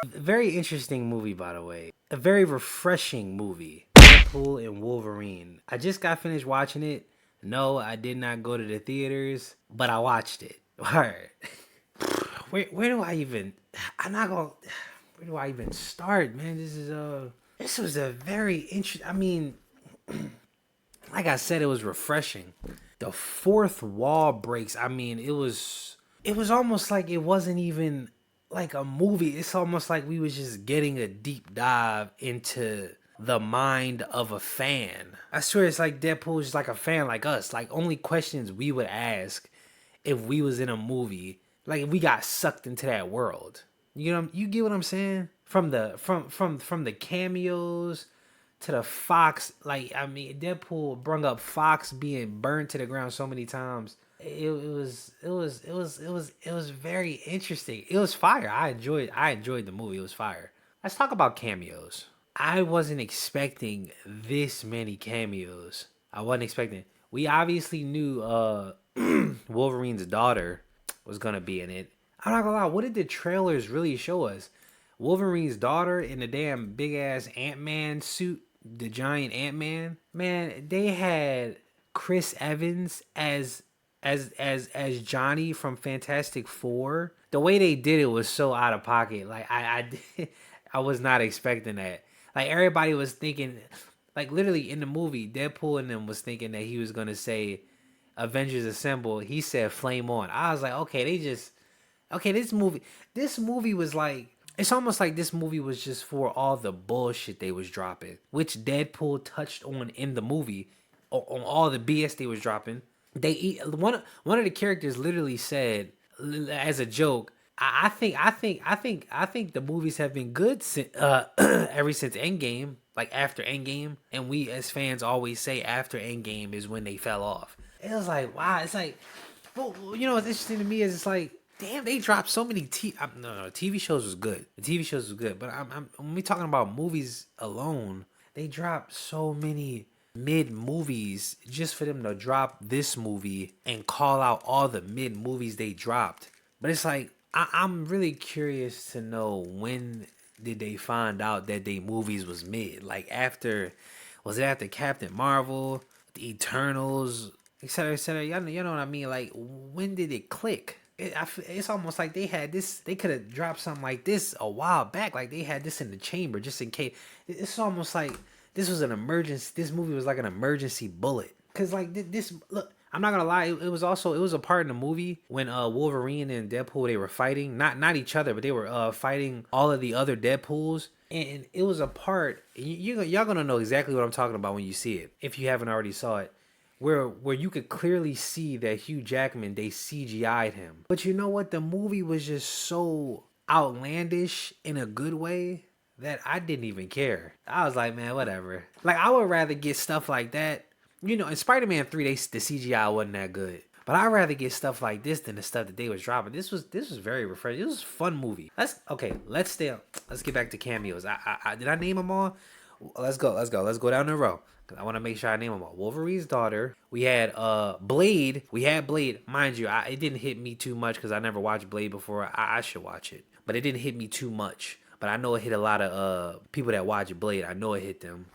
Very interesting movie, by the way. A very refreshing movie. Deadpool and Wolverine. I just got finished watching it. No, I did not go to the theaters, but I watched it. Alright. Where do I even? I'm not gonna. Where do I even start, man? This was a very interesting. I mean, like I said, it was refreshing. The fourth wall breaks. I mean, it was almost like it wasn't even like a movie. It's almost like we was just getting a deep dive into the mind of a fan. I swear it's like Deadpool is just like a fan like us. Like only questions we would ask if we was in a movie. Like if we got sucked into that world. You get what I'm saying? From the cameos to the Fox, like I mean, Deadpool brung up Fox being burned to the ground so many times. It was very interesting. It was fire. I enjoyed the movie. It was fire. Let's talk about cameos. I wasn't expecting this many cameos. I wasn't expecting. We obviously knew Wolverine's daughter was gonna be in it. I'm not gonna lie. What did the trailers really show us? Wolverine's daughter in the damn big ass Ant-Man suit, the giant Ant-Man. Man, they had Chris Evans as Johnny from Fantastic Four. The way they did it was so out of pocket. Like I was not expecting that. Like everybody was thinking, like literally in the movie, Deadpool and them was thinking that he was gonna say Avengers Assemble. He said Flame On. I was like, okay, this movie was like, it's almost like this movie was just for all the bullshit they was dropping, which Deadpool touched on in the movie, on all the BS they was dropping. One of the characters literally said as a joke, I think the movies have been good ever since Endgame, like after Endgame, and we as fans always say after Endgame is when they fell off. It was like wow, it's like, well, what's interesting to me is it's like, damn, they dropped so many no, TV shows was good. The TV shows was good, but I'm when we talking about movies alone, they dropped so many mid movies just for them to drop this movie and call out all the mid movies they dropped. But it's like I'm really curious to know when did they find out that they movies was mid? Like was it after Captain Marvel, the Eternals, etc., etc.? You know what I mean? Like when did it click? It's almost like they had this. They could have dropped something like this a while back. Like they had this in the chamber just in case. It's almost like this was an emergency. This movie was like an emergency bullet. Cause like this. Look, I'm not gonna lie. It was a part in the movie when Wolverine and Deadpool, they were fighting. Not each other, but they were fighting all of the other Deadpools. And it was a part. Y'all gonna know exactly what I'm talking about when you see it, if you haven't already saw it, where you could clearly see that Hugh Jackman, they CGI'd him. But you know what? The movie was just so outlandish in a good way that I didn't even care. I was like, man, whatever. Like I would rather get stuff like that. In Spider-Man 3, the CGI wasn't that good. But I'd rather get stuff like this than the stuff that they was dropping. This was very refreshing. It was a fun movie. Let's get back to cameos. I did I name them all? Let's go down the row. Cause I want to make sure I name them all. Wolverine's daughter. We had Blade. Mind you, it didn't hit me too much because I never watched Blade before. I should watch it, but it didn't hit me too much. But I know it hit a lot of people that watch Blade. I know it hit them.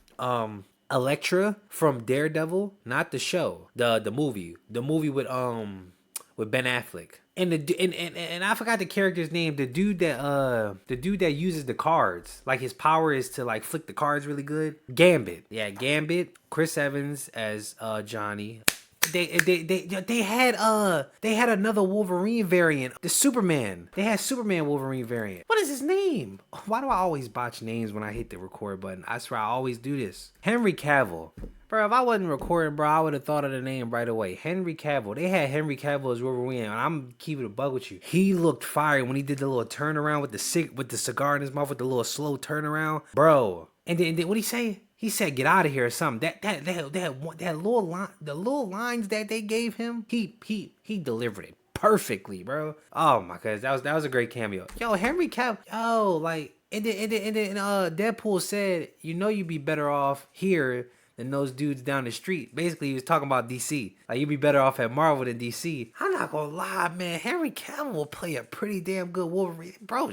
Elektra from Daredevil, not the show, the movie with Ben Affleck. And I forgot the character's name. The dude that uses the cards, like his power is to like flick the cards really good. Gambit, yeah, Gambit. Chris Evans as Johnny. They had another Wolverine variant, the Superman. They had Superman Wolverine variant. What is his name? Why do I always botch names when I hit the record button? I swear I always do this. Henry Cavill. Bro, if I wasn't recording, bro, I would have thought of the name right away. Henry Cavill. They had Henry Cavill as Wolverine, and I'm keeping a bug with you. He looked fire when he did the little turnaround with the cigar in his mouth, with the little slow turnaround, bro. And then what did he say? He said, "Get out of here" or something. That little line, the little lines that they gave him, he delivered it perfectly, bro. Oh my goodness, that was a great cameo. Yo, Henry Cavill. Yo, like, and then Deadpool said, you'd be better off here than those dudes down the street. Basically, he was talking about DC. Like, you'd be better off at Marvel than DC. I'm not gonna lie, man. Henry Cavill will play a pretty damn good Wolverine, bro.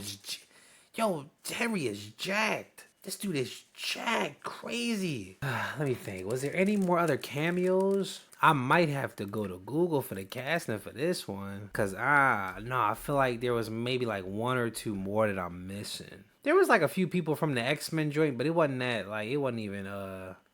Yo, Henry is jacked. This dude is jacked, crazy. Let me think. Was there any more other cameos? I might have to go to Google for the casting for this one. Cause no, I feel like there was maybe like one or two more that I'm missing. There was like a few people from the X-Men joint, but it wasn't that, like, it wasn't even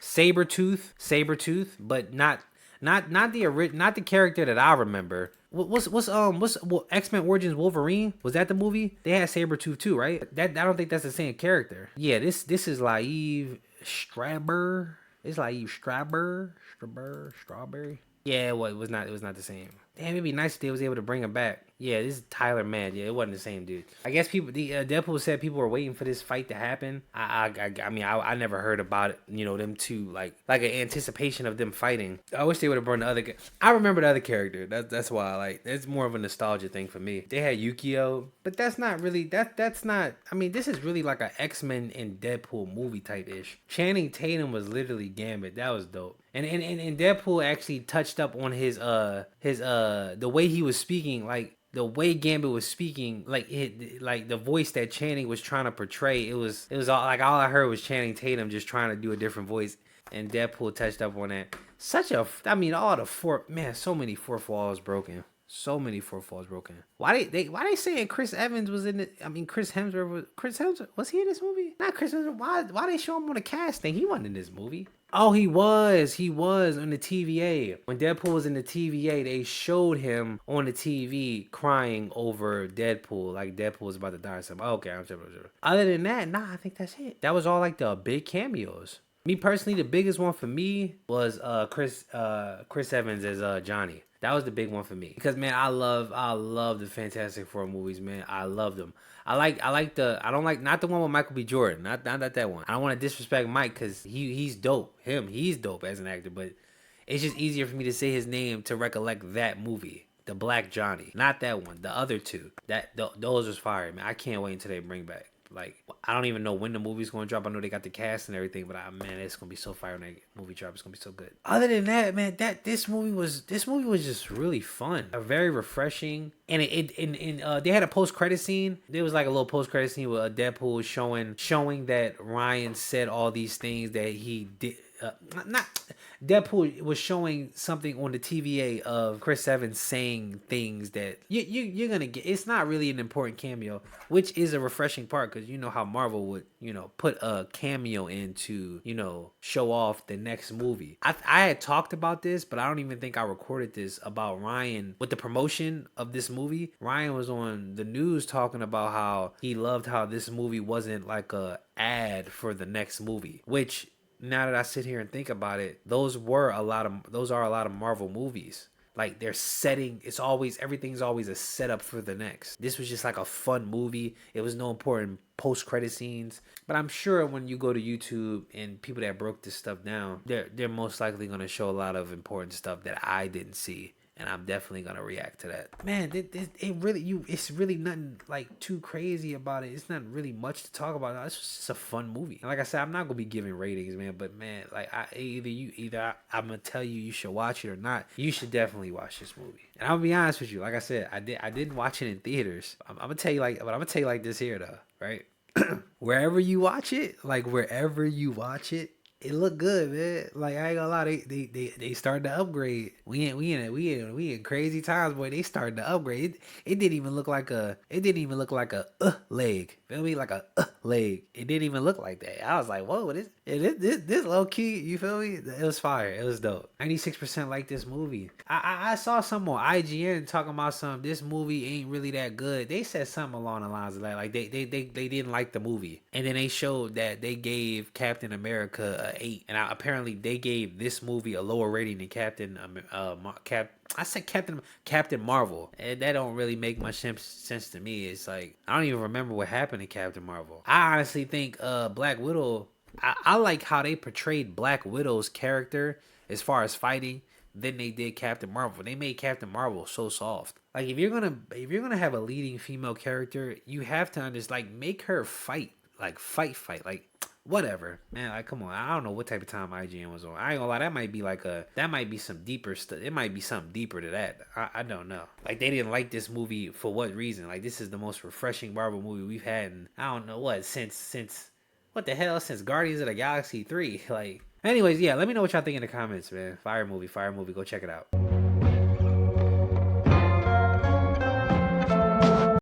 Sabretooth, but not the character that I remember. What's X-Men Origins Wolverine? Was that the movie? They had Sabretooth too, right? That I don't think that's the same character. Yeah, this is Laev Straber. It's Laev Strawberry. Yeah, it was not the same. Damn, it'd be nice if they was able to bring him back. Yeah, this is Tyler Mad. Yeah, it wasn't the same dude. I guess people, Deadpool said people were waiting for this fight to happen. I mean, I never heard about it. You know, them two like an anticipation of them fighting. I wish they would have brought the other. I remember the other character. That's why it's more of a nostalgia thing for me. They had Yukio, but that's not really that's not. I mean, this is really like an X-Men and Deadpool movie type ish. Channing Tatum was literally Gambit. That was dope. And Deadpool actually touched up on his the way he was speaking, like the way Gambit was speaking, like the voice that Channing was trying to portray. It was all I heard was Channing Tatum just trying to do a different voice, and Deadpool touched up on that. So many fourth walls broken. So many fourth walls broken. Why they saying Chris Evans was in it? I mean, Chris Hemsworth was he in this movie? Not Chris Hemsworth. Why they show him on the casting? He wasn't in this movie. Oh, he was on the TVA. When Deadpool was in the TVA, they showed him on the TV crying over Deadpool, like Deadpool was about to die or something. Okay, I'm sure. Other than that, nah, I think that's it. That was all like the big cameos. Me personally, the biggest one for me was Chris Evans as Johnny. That was the big one for me because, man, I love the Fantastic Four movies, man. I love them. I don't like not the one with Michael B. Jordan, not that one. I don't want to disrespect Mike because he's dope. He's dope as an actor, but it's just easier for me to say his name to recollect that movie, the Black Johnny, not that one. The other two, those was fire, man. I can't wait until they bring back. Like, I don't even know when the movie's going to drop. I know they got the cast and everything, but man, it's going to be so fire when that movie drops. It's going to be so good. Other than that, man, this movie was just really fun. Very refreshing. And they had a post-credit scene. There was like a little post-credit scene with Deadpool showing that Ryan said all these things that he did. Deadpool was showing something on the TVA of Chris Evans saying things that you're gonna get. It's not really an important cameo, which is a refreshing part because you know how Marvel would put a cameo in to show off the next movie. I had talked about this, but I don't even think I recorded this about Ryan with the promotion of this movie. Ryan was on the news talking about how he loved how this movie wasn't like a ad for the next movie, which, now that I sit here and think about it, those are a lot of Marvel movies. Like, they're setting, everything's always a setup for the next. This was just like a fun movie. It was no important post-credit scenes. But I'm sure when you go to YouTube and people that broke this stuff down, they're most likely going to show a lot of important stuff that I didn't see. And I'm definitely gonna react to that. Man, it's really nothing like too crazy about it. It's not really much to talk about. It's just a fun movie. And like I said, I'm not gonna be giving ratings, man. But man, like I'm gonna tell you should watch it or not. You should definitely watch this movie. And I'm gonna be honest with you. Like I said, I didn't watch it in theaters. I'm gonna tell you like this here though, right? Wherever you watch it, it looked good, man. Like, I ain't gonna lie, they started to upgrade. We in crazy times, boy. They started to upgrade. It didn't even look like a leg. Feel me? Like a leg. It didn't even look like that. I was like, whoa, this low key. You feel me? It was fire. It was dope. 96% like this movie. I saw some on IGN talking about this movie ain't really that good. They said something along the lines of that. Like they didn't like the movie, and then they showed that they gave Captain America a 8, and apparently they gave this movie a lower rating than Captain Marvel. And that don't really make much sense to me. It's like, I don't even remember what happened to Captain Marvel. I honestly think Black Widow, I like how they portrayed Black Widow's character as far as fighting than they did Captain Marvel. They made Captain Marvel so soft. Like, if you're gonna have a leading female character, you have to just like make her fight. Like, fight. Like, whatever, man. Like, come on. I don't know what type of time IGN was on. I ain't gonna lie. That might be some deeper stuff. It might be something deeper to that. I don't know. Like, they didn't like this movie for what reason? Like, this is the most refreshing Marvel movie we've had in, I don't know what, since what the hell, since Guardians of the Galaxy 3. Like, anyways, yeah, let me know what y'all think in the comments, man. Fire movie. Go check it out.